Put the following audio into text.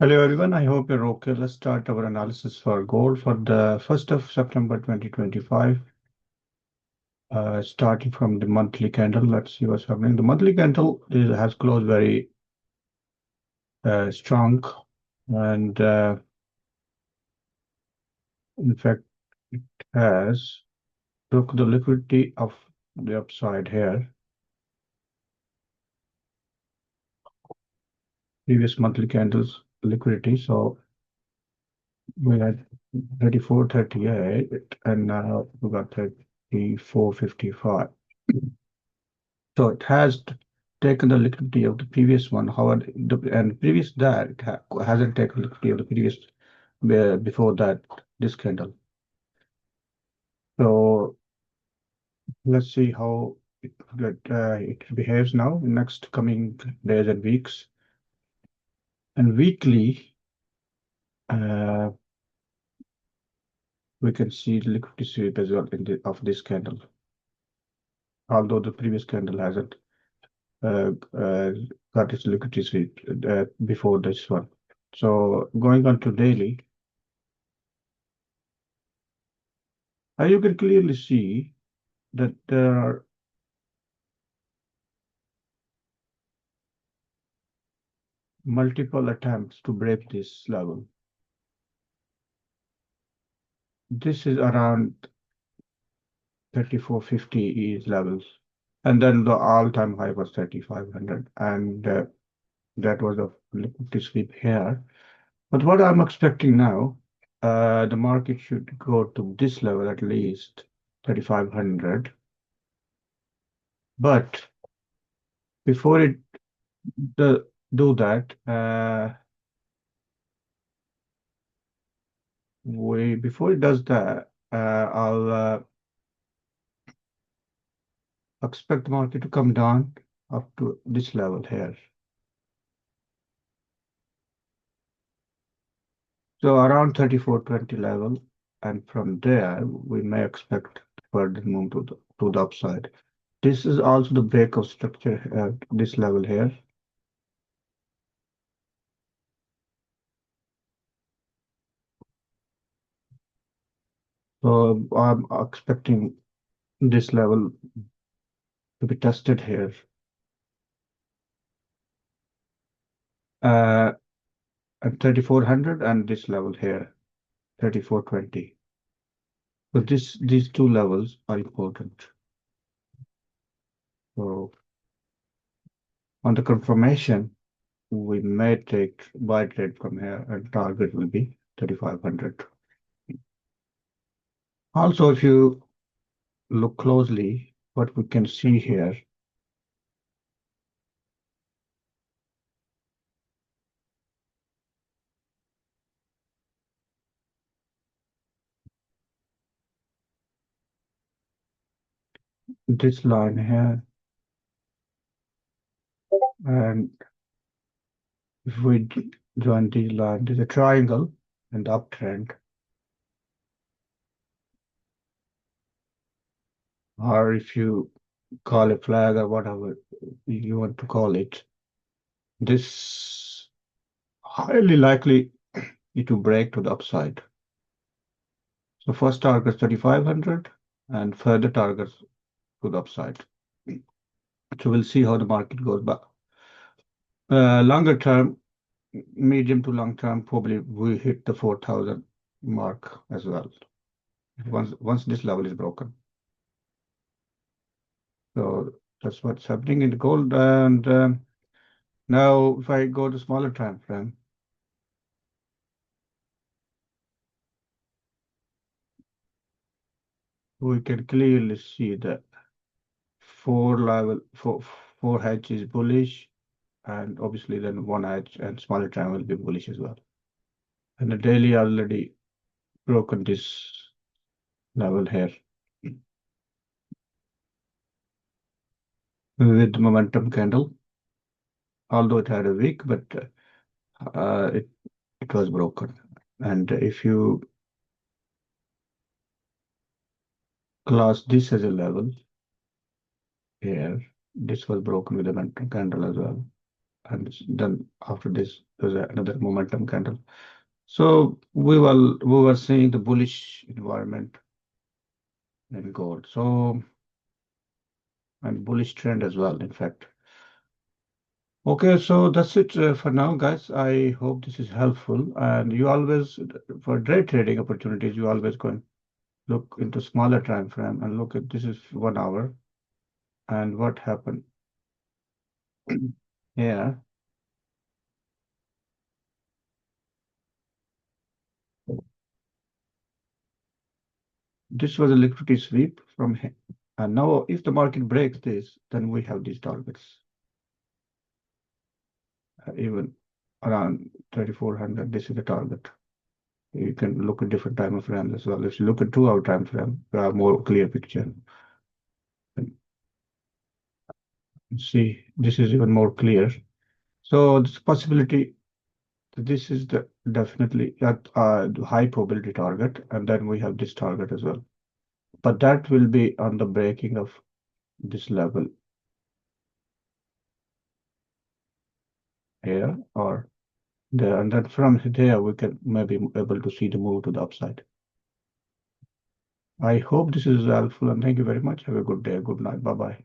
Hello everyone, I hope you're okay. Let's start our analysis for gold for the 1st of September 2025. Starting from the monthly candle, let's see what's happening. The monthly candle has closed very strong, and in fact, it has took the liquidity of the upside here. Previous monthly candles liquidity, so we had 34.38, and now we got 34.55. So it has taken the liquidity of the previous one. However, and previous that it hasn't taken liquidity of the previous before that this candle. So let's see how it behaves now in next coming days and weeks. And weekly, uh, we can see the liquidity sweep as well of this candle. Although the previous candle hasn't uh, uh, got its liquidity sweep before this one. So going on to daily. You can clearly see that there are multiple attempts to break this level. This is around 3450 is levels. And then the all-time high was 3500. And that was a liquidity sweep here. But what I'm expecting now, the market should go to this level at least, 3500. But before it do that, before it does that, I'll expect the market to come down up to this level here. So around 3420 level, and from there we may expect further move to the upside. This is also the breakout structure at this level here. So I'm expecting this level to be tested here. At 3400 and this level here, 3420. So these two levels are important. So on the confirmation, we may take buy trade from here, and target will be 3500. Also, if you look closely, what we can see here, this line here, and if we join this line, there's a triangle and uptrend, or if you call a flag or whatever you want to call it, this highly likely it will break to the upside. So first target 3500 and further targets to the upside. So we'll see how the market goes. But longer term, medium to long term, probably we hit the 4000 mark as well once this level is broken. So that's what's happening in the gold. And now, if I go to smaller time frame, we can clearly see that four hedge is bullish, and obviously then one edge and smaller time will be bullish as well. And the daily already broken this level here with the momentum candle, although it had a week, but it was broken. And if you class this as a level here, this was broken with the momentum candle as well. and then after this, there's another momentum candle. So we were seeing the bullish environment in gold. So and bullish trend as well, in fact. Okay, so that's it for now, guys. I hope this is helpful. And you always, for day trading opportunities, you always go and look into smaller time frame and look at this is 1 hour and what happened here. This was a liquidity sweep from here. And now, if the market breaks this, then we have these targets, even around 3,400. This is the target. You can look at different time frames as well. If you look at 2 hour time frame, you have more clear picture. And see, this is even more clear. So this possibility, this is the definitely at high probability target, and then we have this target as well. But that will be on the breaking of this level here or there, and then from there we can maybe able to see the move to the upside. I hope this is helpful, and thank you very much. Have a good day. Good night. Bye bye.